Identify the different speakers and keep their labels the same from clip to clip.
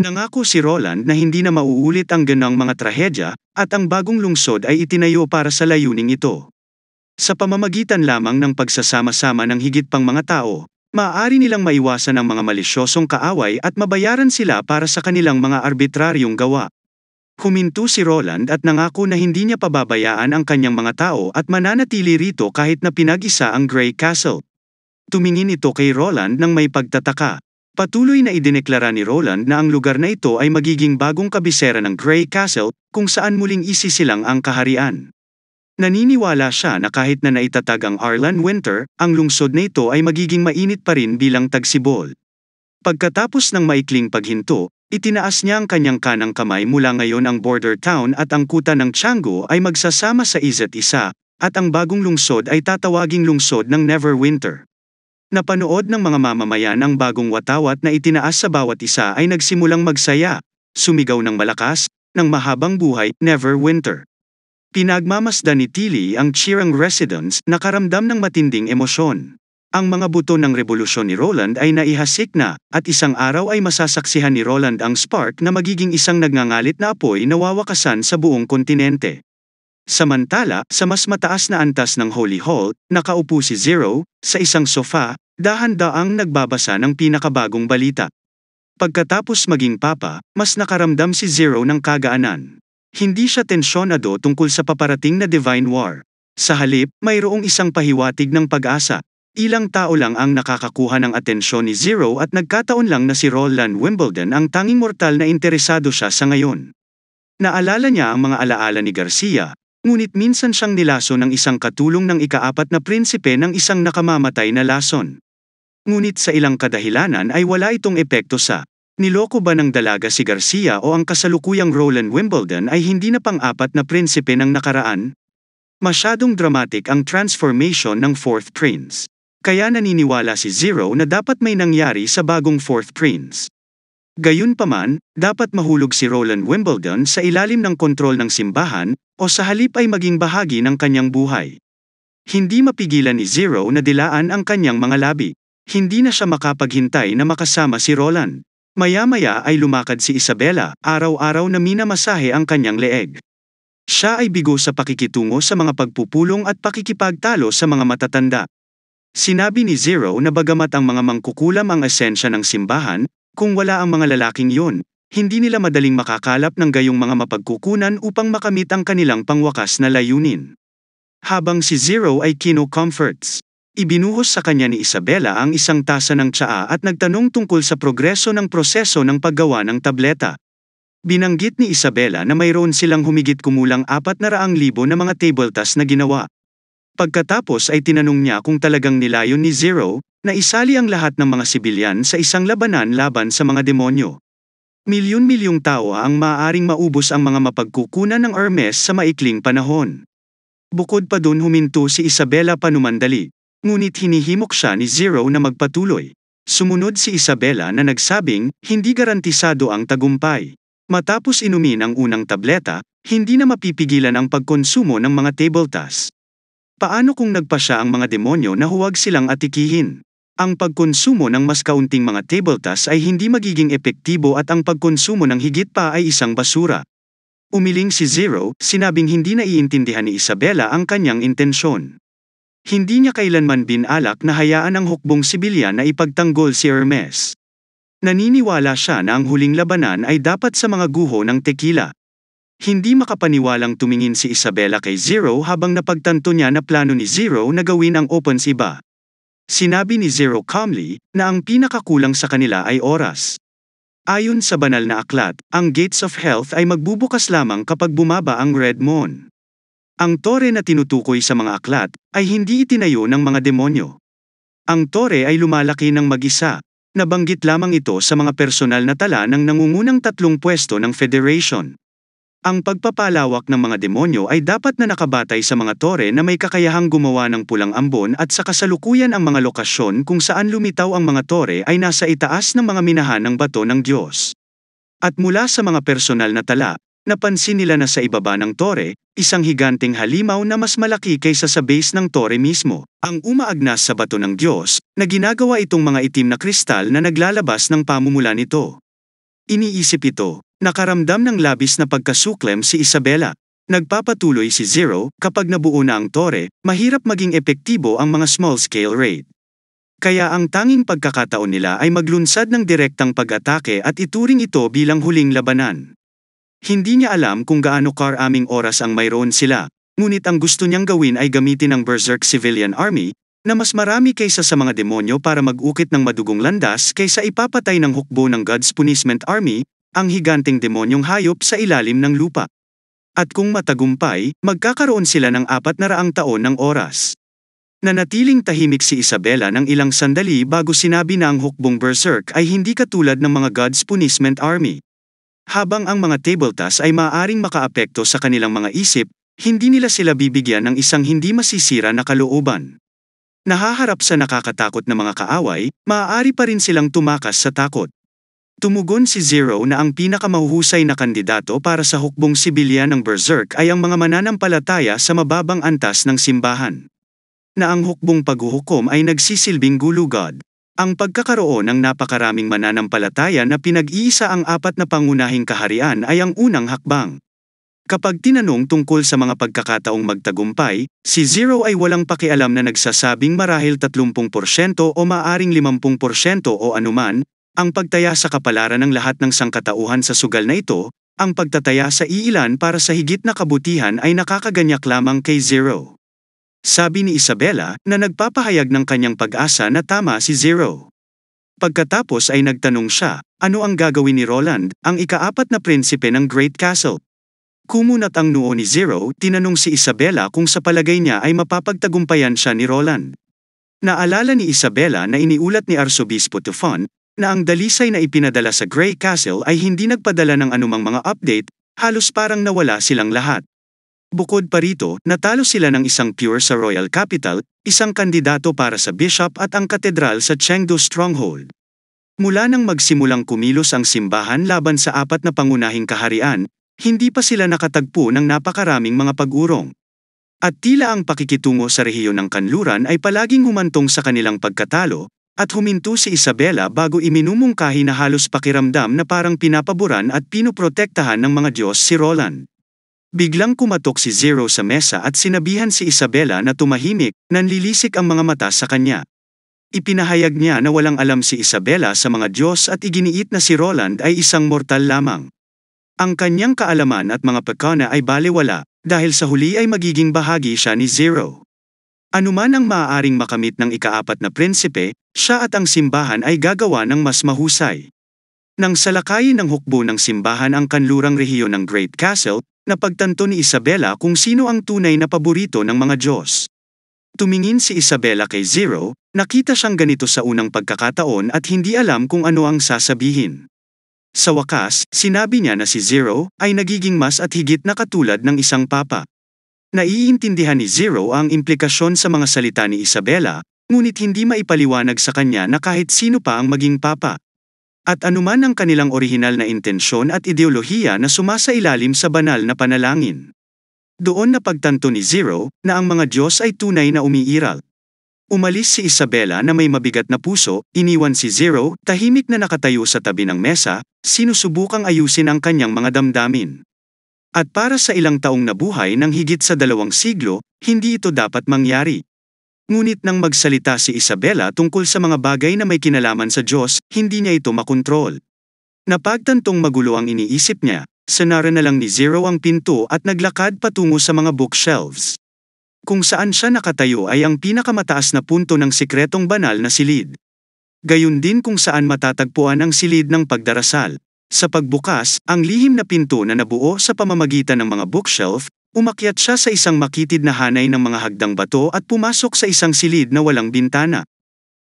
Speaker 1: Nangako si Roland na hindi na mauulit ang ganang mga trahedya, at ang bagong lungsod ay itinayo para sa layuning ito. Sa pamamagitan lamang ng pagsasama-sama ng higit pang mga tao, maaari nilang maiwasan ang mga malisyosong kaaway at mabayaran sila para sa kanilang mga arbitraryong gawa. Huminto si Roland at nangako na hindi niya pababayaan ang kanyang mga tao at mananatili rito kahit na pinag-isa ang Grey Castle. Tumingin ito kay Roland nang may pagtataka. Patuloy na idineklara ni Roland na ang lugar na ito ay magiging bagong kabisera ng Grey Castle, kung saan muling isisilang ang kaharian. Naniniwala siya na kahit na naitatag ang Arlan Winter, ang lungsod na ito ay magiging mainit pa rin bilang tagsibol. Pagkatapos ng maikling paghinto, itinaas niya ang kanyang kanang kamay mula ngayon ang border town at ang kuta ng Tianggu ay magsasama sa isa't isa, at ang bagong lungsod ay tatawaging lungsod ng Neverwinter. Napanood ng mga mamamayan ang bagong watawat na itinaas sa bawat isa ay nagsimulang magsaya, sumigaw ng malakas, ng mahabang buhay, Neverwinter. Pinagmamasdan ni Tilly ang Chiang residents na nakaramdam ng matinding emosyon. Ang mga buto ng revolusyon ni Roland ay naihasik na, at isang araw ay masasaksihan ni Roland ang spark na magiging isang nagngangalit na apoy na wawakasan sa buong kontinente. Samantala, sa mas mataas na antas ng Holy Hall, nakaupo si Zero, sa isang sofa, dahan-daang nagbabasa ng pinakabagong balita. Pagkatapos maging papa, mas nakaramdam si Zero ng kagaanan. Hindi siya tensyonado tungkol sa paparating na Divine War. Sa halip, mayroong isang pahiwatig ng pag-asa. Ilang tao lang ang nakakakuha ng atensyon ni Zero at nagkataon lang na si Roland Wimbledon ang tanging mortal na interesado siya sa ngayon. Naalala niya ang mga alaala ni Garcia, ngunit minsan siyang nilaso ng isang katulong ng ika-4 na prinsipe ng isang nakamamatay na lason. Ngunit sa ilang kadahilanan ay wala itong epekto sa niloko ba ng dalaga si Garcia o ang kasalukuyang Roland Wimbledon ay hindi na pang-4 na prinsipe ng nakaraan? Masyadong dramatic ang transformation ng Fourth Prince. Kaya naniniwala si Zero na dapat may nangyari sa bagong Fourth Prince. Gayunpaman, dapat mahulog si Roland Wimbledon sa ilalim ng kontrol ng simbahan, o sa halip ay maging bahagi ng kanyang buhay. Hindi mapigilan ni Zero na dilaan ang kanyang mga labi. Hindi na siya makapaghintay na makasama si Roland. Maya-maya ay lumakad si Isabela, araw-araw na minamasahe ang kanyang leeg. Siya ay bigo sa pakikitungo sa mga pagpupulong at pakikipagtalo sa mga matatanda. Sinabi ni Zero na bagamat ang mga mangkukulam ang esensya ng simbahan, kung wala ang mga lalaking yun, hindi nila madaling makakalap ng gayong mga mapagkukunan upang makamit ang kanilang pangwakas na layunin. Habang si Zero ay kino-comforts, ibinuhos sa kanya ni Isabela ang isang tasa ng tsaa at nagtanong tungkol sa progreso ng proseso ng paggawa ng tableta. Binanggit ni Isabela na mayroon silang humigit kumulang 400,000 na mga tabletas na ginawa. Pagkatapos ay tinanong niya kung talagang nilayon ni Zero na isali ang lahat ng mga sibilyan sa isang labanan laban sa mga demonyo. Milyon-milyong tao ang maaaring maubos ang mga mapagkukunan ng Hermes sa maikling panahon. Bukod pa dun huminto si Isabela panumandali. Ngunit hinihimok siya ni Zero na magpatuloy. Sumunod si Isabela na nagsabing, hindi garantisado ang tagumpay. Matapos inumin ang unang tableta, hindi na mapipigilan ang pagkonsumo ng mga tabletas. Paano kung nagpasya ang mga demonyo na huwag silang atikihin? Ang pagkonsumo ng mas kaunting mga tabletas ay hindi magiging epektibo at ang pagkonsumo ng higit pa ay isang basura. Umiling si Zero, sinabing hindi na iintindihan ni Isabela ang kanyang intensyon. Hindi niya kailanman binalak na hayaan ang hukbong sibilyan na ipagtanggol si Hermes. Naniniwala siya na ang huling labanan ay dapat sa mga guho ng tequila. Hindi makapaniwalang tumingin si Isabela kay Zero habang napagtanto niya na plano ni Zero na gawin ang opens iba. Sinabi ni Zero calmly na ang pinakakulang sa kanila ay oras. Ayon sa banal na aklat, ang Gates of Health ay magbubukas lamang kapag bumaba ang Red Moon. Ang tore na tinutukoy sa mga aklat ay hindi itinayo ng mga demonyo. Ang tore ay lumalaki ng mag-isa. Nabanggit lamang ito sa mga personal na tala ng nangungunang 3 pwesto ng Federation. Ang pagpapalawak ng mga demonyo ay dapat na nakabatay sa mga tore na may kakayahang gumawa ng pulang ambon at sa kasalukuyan ang mga lokasyon kung saan lumitaw ang mga tore ay nasa itaas ng mga minahan ng bato ng Diyos. At mula sa mga personal na tala, napansin nila na sa ibaba ng tore, isang higanteng halimaw na mas malaki kaysa sa base ng tore mismo, ang umaagnas sa bato ng Diyos, na ginagawa itong mga itim na kristal na naglalabas ng pamumula nito. Iniisip ito, nakaramdam ng labis na pagkasuklem si Isabela. Nagpapatuloy si Zero, kapag nabuo na ang tore, mahirap maging epektibo ang mga small-scale raid. Kaya ang tanging pagkakataon nila ay maglunsad ng direktang pag-atake at ituring ito bilang huling labanan. Hindi niya alam kung gaano karaming oras ang mayroon sila, ngunit ang gusto niyang gawin ay gamitin ang Berserk Civilian Army, na mas marami kaysa sa mga demonyo para mag-ukit ng madugong landas kaysa ipapatay ng hukbo ng God's Punishment Army, ang higanteng demonyong hayop sa ilalim ng lupa. At kung matagumpay, magkakaroon sila ng 400 taon ng oras. Nanatiling tahimik si Isabela ng ilang sandali bago sinabi na ang hukbong Berserk ay hindi katulad ng mga God's Punishment Army. Habang ang mga tabletas ay maaaring makaapekto sa kanilang mga isip, hindi nila sila bibigyan ng isang hindi masisira na kalooban. Nahaharap sa nakakatakot na mga kaaway, maaari pa rin silang tumakas sa takot. Tumugon si Zero na ang pinakamahuhusay na kandidato para sa hukbong sibilyan ng Berserk ay ang mga mananampalataya sa mababang antas ng simbahan. Na ang hukbong paghuhukom ay nagsisilbing gulugod. Ang pagkakaroon ng napakaraming mananampalataya na pinag-iisa ang 4 na pangunahing kaharian ay ang unang hakbang. Kapag tinanong tungkol sa mga pagkakataong magtagumpay, si Zero ay walang pakialam na nagsasabing marahil 30% o maaring 50% o anuman, ang pagtaya sa kapalaran ng lahat ng sangkatauhan sa sugal na ito, ang pagtataya sa iilan para sa higit na kabutihan ay nakakaganyak lamang kay Zero. Sabi ni Isabela na nagpapahayag ng kanyang pag-asa na tama si Zero. Pagkatapos ay nagtanong siya, ano ang gagawin ni Roland, ang ika-4 na prinsipe ng Great Castle? Kumunat ang noo ni Zero, tinanong si Isabela kung sa palagay niya ay mapapagtagumpayan siya ni Roland. Naalala ni Isabela na iniulat ni Arsobispo Tufon, na ang dalisay na ipinadala sa Great Castle ay hindi nagpadala ng anumang mga update, halos parang nawala silang lahat. Bukod pa rito, natalo sila ng isang pure sa Royal Capital, isang kandidato para sa bishop at ang katedral sa Chengdu Stronghold. Mula nang magsimulang kumilos ang simbahan laban sa 4 na pangunahing kaharian, hindi pa sila nakatagpo ng napakaraming mga pag-urong. At tila ang pakikitungo sa rehiyon ng kanluran ay palaging humantong sa kanilang pagkatalo, at huminto si Isabela bago iminumungkahi na halos pakiramdam na parang pinapaboran at pinoprotektahan ng mga Diyos si Roland. Biglang kumatok si Zero sa mesa at sinabihan si Isabela na tumahimik, nanlilisik ang mga mata sa kanya. Ipinahayag niya na walang alam si Isabela sa mga Diyos at iginiit na si Roland ay isang mortal lamang. Ang kanyang kaalaman at mga pagkana ay balewala, dahil sa huli ay magiging bahagi siya ni Zero. Anuman ang maaaring makamit ng ika-4 na prinsipe, siya at ang simbahan ay gagawa ng mas mahusay. Nang salakayin ng hukbo ng simbahan ang kanlurang rehiyon ng Great Castle, napagtanto ni Isabela kung sino ang tunay na paborito ng mga Diyos. Tumingin si Isabela kay Zero, nakita siyang ganito sa unang pagkakataon at hindi alam kung ano ang sasabihin. Sa wakas, sinabi niya na si Zero ay nagiging mas at higit na katulad ng isang papa. Naiintindihan ni Zero ang implikasyon sa mga salita ni Isabela, ngunit hindi maipaliwanag sa kanya na kahit sino pa ang maging papa. At anuman ang kanilang orihinal na intensyon at ideolohiya na sumasailalim sa banal na panalangin. Doon napagtanto ni Zero na ang mga Diyos ay tunay na umiiral. Umalis si Isabela na may mabigat na puso, iniwan si Zero, tahimik na nakatayo sa tabi ng mesa, sinusubukang ayusin ang kanyang mga damdamin. At para sa ilang taong nabuhay ng higit sa 2 siglo, hindi ito dapat mangyari. Ngunit nang magsalita si Isabela tungkol sa mga bagay na may kinalaman sa Diyos, hindi niya ito makontrol. Napagtantong magulo ang iniisip niya, sinara na lang ni Zero ang pinto at naglakad patungo sa mga bookshelves. Kung saan siya nakatayo ay ang pinakamataas na punto ng sikretong banal na silid. Gayun din kung saan matatagpuan ang silid ng pagdarasal. Sa pagbukas, ang lihim na pinto na nabuo sa pamamagitan ng mga bookshelf, umakyat siya sa isang makitid na hanay ng mga hagdang bato at pumasok sa isang silid na walang bintana.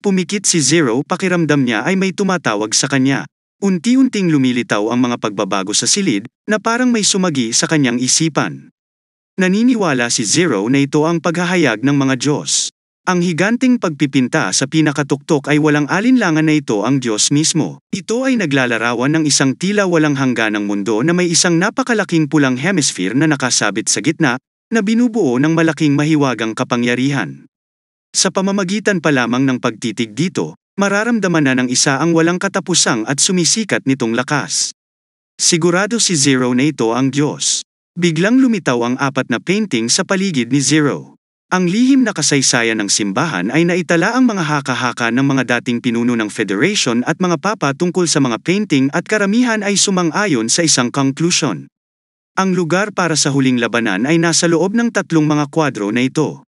Speaker 1: Pumikit si Zero, pakiramdam niya ay may tumatawag sa kanya. Unti-unting lumilitaw ang mga pagbabago sa silid, na parang may sumagi sa kanyang isipan. Naniniwala si Zero na ito ang paghahayag ng mga Diyos. Ang higanting pagpipinta sa pinakatuktok ay walang alinlangan na ito ang Diyos mismo. Ito ay naglalarawan ng isang tila walang hangganang mundo na may isang napakalaking pulang hemisphere na nakasabit sa gitna, na binubuo ng malaking mahiwagang kapangyarihan. Sa pamamagitan pa lamang ng pagtitig dito, Mararamdaman na ng isa ang walang katapusang at sumisikat nitong lakas. Sigurado si Zero na ito ang Diyos. Biglang lumitaw ang apat na painting sa paligid ni Zero. Ang lihim na kasaysayan ng simbahan ay naitala ang mga haka-haka ng mga dating pinuno ng Federation at mga papa tungkol sa mga painting at karamihan ay sumang-ayon sa isang conclusion. Ang lugar para sa huling labanan ay nasa loob ng tatlong mga kwadro na ito.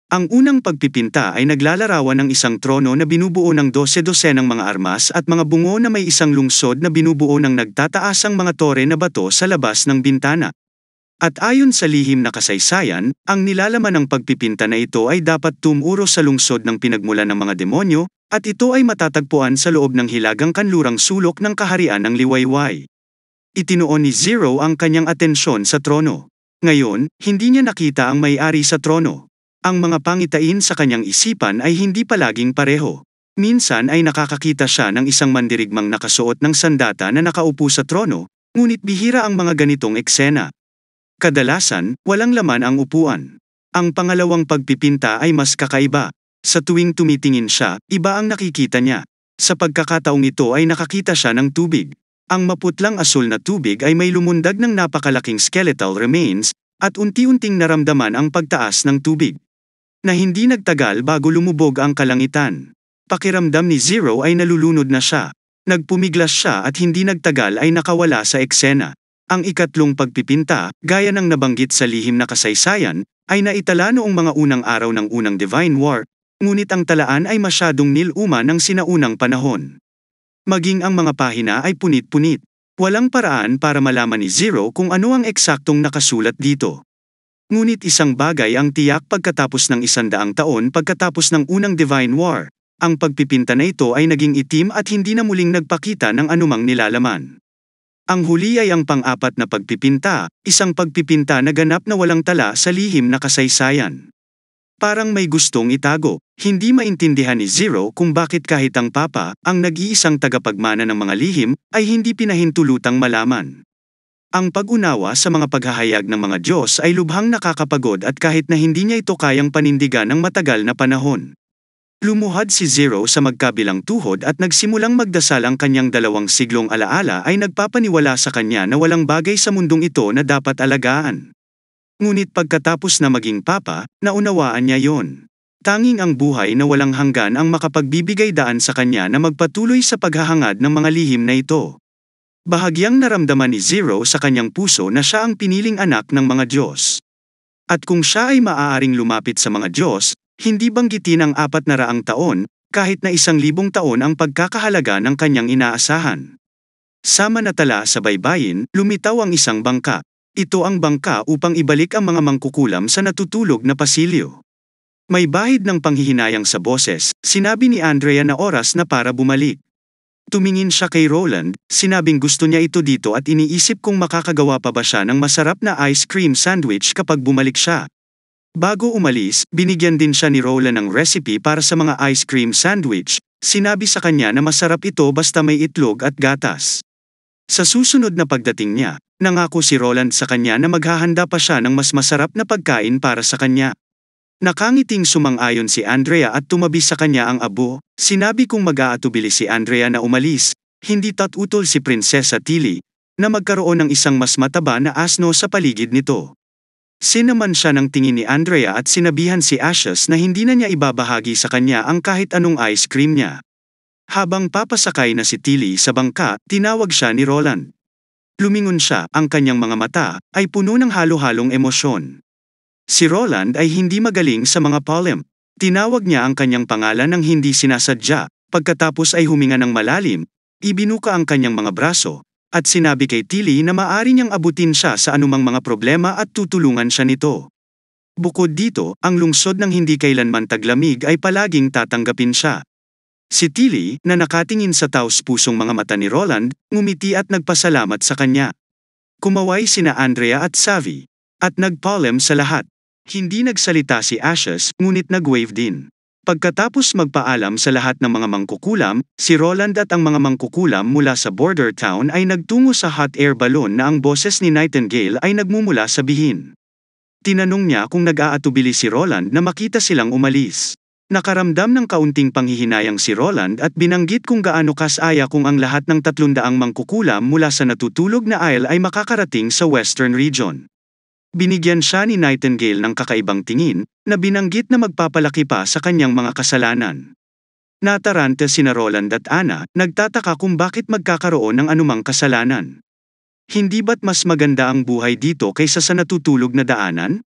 Speaker 1: Ang unang pagpipinta ay naglalarawan ng isang trono na binubuo ng 12 ng mga armas at mga bungo na may isang lungsod na binubuo ng nagtataasang mga tore na bato sa labas ng bintana. At ayon sa lihim na kasaysayan, ang nilalaman ng pagpipinta na ito ay dapat tumuro sa lungsod ng pinagmulan ng mga demonyo, at ito ay matatagpuan sa loob ng hilagang kanlurang sulok ng kaharian ng Liwayway. Itinuon ni Zero ang kanyang atensyon sa trono. Ngayon, hindi niya nakita ang may-ari sa trono. Ang mga pangitain sa kanyang isipan ay hindi palaging pareho. Minsan ay nakakakita siya ng isang mandirigmang nakasuot ng sandata na nakaupo sa trono, ngunit bihira ang mga ganitong eksena. Kadalasan, walang laman ang upuan. Ang pangalawang pagpipinta ay mas kakaiba. Sa tuwing tumitingin siya, iba ang nakikita niya. Sa pagkakataong ito ay nakakita siya ng tubig. Ang maputlang asul na tubig ay may lumundag ng napakalaking skeletal remains, at unti-unting naramdaman ang pagtaas ng tubig. Na hindi nagtagal bago lumubog ang kalangitan. Pakiramdam ni Zero ay nalulunod na siya. Nagpumiglas siya at hindi nagtagal ay nakawala sa eksena. Ang ikatlong pagpipinta, gaya ng nabanggit sa lihim na kasaysayan, ay naitala noong mga unang araw ng unang Divine War, ngunit ang talaan ay masyadong niluma ng sinaunang panahon. Maging ang mga pahina ay punit-punit. Walang paraan para malaman ni Zero kung ano ang eksaktong nakasulat dito. Ngunit isang bagay ang tiyak pagkatapos ng 100 taon pagkatapos ng unang Divine War, ang pagpipinta na ito ay naging itim at hindi na muling nagpakita ng anumang nilalaman. Ang huli ay ang pang-apat na pagpipinta, isang pagpipinta na ganap na walang tala sa lihim na kasaysayan. Parang may gustong itago, hindi maintindihan ni Zero kung bakit kahit ang Papa, ang nag-iisang tagapagmana ng mga lihim, ay hindi pinahintulutang malaman. Ang pag-unawa sa mga paghahayag ng mga Diyos ay lubhang nakakapagod at kahit na hindi niya ito kayang panindigan ng matagal na panahon. Lumuhad si Zero sa magkabilang tuhod at nagsimulang magdasal. Ang kanyang 2 siglong alaala ay nagpapaniwala sa kanya na walang bagay sa mundong ito na dapat alagaan. Ngunit pagkatapos na maging papa, naunawaan niya yon. Tanging ang buhay na walang hanggan ang makapagbibigay daan sa kanya na magpatuloy sa paghahangad ng mga lihim na ito. Bahagyang naramdaman ni Zero sa kanyang puso na siya ang piniling anak ng mga Diyos. At kung siya ay maaaring lumapit sa mga Diyos, hindi banggitin ang 400 taon, kahit na 1,000 taon ang pagkakahalaga ng kanyang inaasahan. Samanatala sa baybayin, lumitaw ang isang bangka. Ito ang bangka upang ibalik ang mga mangkukulam sa natutulog na pasilyo. May bahid ng panghihinayang sa boses, sinabi ni Andrea na oras na para bumalik. Tumingin siya kay Roland, sinabing gusto niya ito dito at iniisip kung makakagawa pa ba siya ng masarap na ice cream sandwich kapag bumalik siya. Bago umalis, binigyan din siya ni Roland ng recipe para sa mga ice cream sandwich. Sinabi sa kanya na masarap ito basta may itlog at gatas. Sa susunod na pagdating niya, nangako si Roland sa kanya na maghahanda pa siya ng mas masarap na pagkain para sa kanya. Nakangiting sumang-ayon si Andrea at tumabi sa kanya ang abo. Sinabi kong mag-aatubili si Andrea na umalis, hindi tatutol si Prinsesa Tilly, na magkaroon ng isang mas mataba na asno sa paligid nito. Sinaman siya ng tingin ni Andrea at sinabihan si Ashes na hindi na niya ibabahagi sa kanya ang kahit anong ice cream niya. Habang papasakay na si Tilly sa bangka, tinawag siya ni Roland. Lumingon siya, ang kanyang mga mata ay puno ng halo-halong emosyon. Si Roland ay hindi magaling sa mga polem. Tinawag niya ang kanyang pangalan ng hindi sinasadya, pagkatapos ay huminga ng malalim, ibinuka ang kanyang mga braso, at sinabi kay Tilly na maaari niyang abutin siya sa anumang mga problema at tutulungan siya nito. Bukod dito, ang lungsod ng hindi kailanman taglamig ay palaging tatanggapin siya. Si Tilly, na nakatingin sa taos-pusong mga mata ni Roland, ngumiti at nagpasalamat sa kanya. Kumaway sina Andrea at Savvy, at nagpolem sa lahat. Hindi nagsalita si Ashes, ngunit nag-wave din. Pagkatapos magpaalam sa lahat ng mga mangkukulam, si Roland at ang mga mangkukulam mula sa border town ay nagtungo sa hot air balloon na ang boses ni Nightingale ay nagmumula sa bihin. Tinanong niya kung nag-aatubili si Roland na makita silang umalis. Nakaramdam ng kaunting panghihinayang si Roland at binanggit kung gaano kasaya kung ang lahat ng 300 mangkukulam mula sa natutulog na isle ay makakarating sa Western Region. Binigyan siya ni Nightingale ng kakaibang tingin, na binanggit na magpapalaki pa sa kanyang mga kasalanan. Natarante sina Roland at Anna, nagtataka kung bakit magkakaroon ng anumang kasalanan. Hindi ba't mas maganda ang buhay dito kaysa sa natutulog na daanan?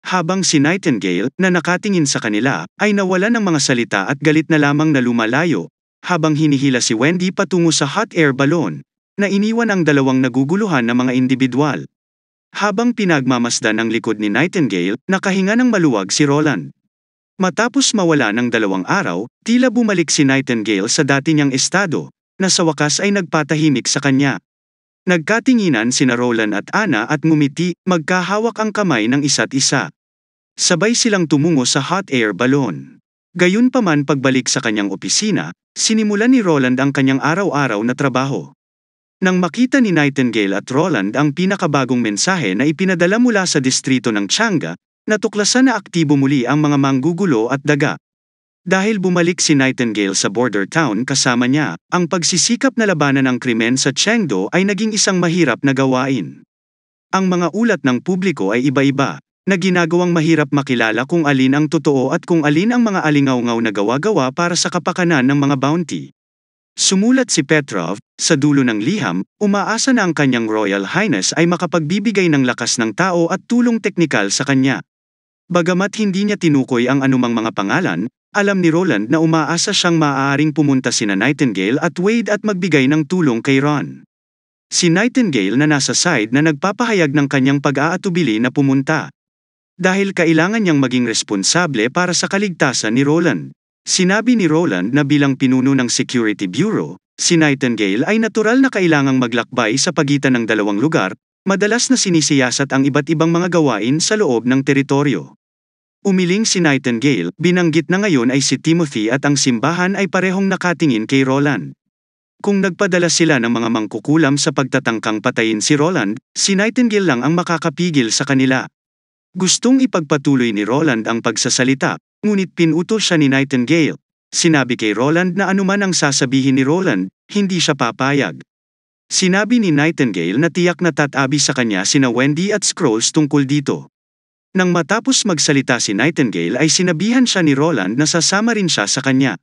Speaker 1: Habang si Nightingale, na nakatingin sa kanila, ay nawala ng mga salita at galit na lamang na lumalayo, habang hinihila si Wendy patungo sa hot air balloon, na iniwan ang dalawang naguguluhan na mga indibidwal. Habang pinagmamasdan ang likod ni Nightingale, nakahinga ng maluwag si Roland. Matapos mawala ng 2 araw, tila bumalik si Nightingale sa dati niyang estado, na sa wakas ay nagpatahimik sa kanya. Nagkatinginan sina Roland at Anna at ngumiti, magkahawak ang kamay ng isa't isa. Sabay silang tumungo sa hot air balloon. Gayunpaman pagbalik sa kanyang opisina, sinimulan ni Roland ang kanyang araw-araw na trabaho. Nang makita ni Nightingale at Roland ang pinakabagong mensahe na ipinadala mula sa distrito ng Changga, natuklasan na aktibo muli ang mga manggugulo at daga. Dahil bumalik si Nightingale sa border town kasama niya, ang pagsisikap na labanan ang krimen sa Chengdu ay naging isang mahirap na gawain. Ang mga ulat ng publiko ay iba-iba, na ginagawang mahirap makilala kung alin ang totoo at kung alin ang mga alingaw-ngaw na gawa-gawa para sa kapakanan ng mga bounty. Sumulat si Petrov, sa dulo ng liham, umaasa na ang kanyang Royal Highness ay makapagbibigay ng lakas ng tao at tulong teknikal sa kanya. Bagamat hindi niya tinukoy ang anumang mga pangalan, alam ni Roland na umaasa siyang maaaring pumunta sina Nightingale at Wade at magbigay ng tulong kay Ron. Si Nightingale na nasa side na nagpapahayag ng kanyang pag-aatubili na pumunta. Dahil kailangan niyang maging responsable para sa kaligtasan ni Roland. Sinabi ni Roland na bilang pinuno ng Security Bureau, si Nightingale ay natural na kailangang maglakbay sa pagitan ng 2 lugar, madalas na sinisiyasat ang iba't ibang mga gawain sa loob ng teritoryo. Umiling si Nightingale, binanggit na ngayon ay si Timothy at ang simbahan ay parehong nakatingin kay Roland. Kung nagpadala sila ng mga mangkukulam sa pagtatangkang patayin si Roland, si Nightingale lang ang makakapigil sa kanila. Gustong ipagpatuloy ni Roland ang pagsasalita, ngunit pinutol siya ni Nightingale. Sinabi kay Roland na anuman ang sasabihin ni Roland, hindi siya papayag. Sinabi ni Nightingale na tiyak na tatabi sa kanya sina Wendy at Scrolls tungkol dito. Nang matapos magsalita si Nightingale ay sinabihan siya ni Roland na sasama rin siya sa kanya.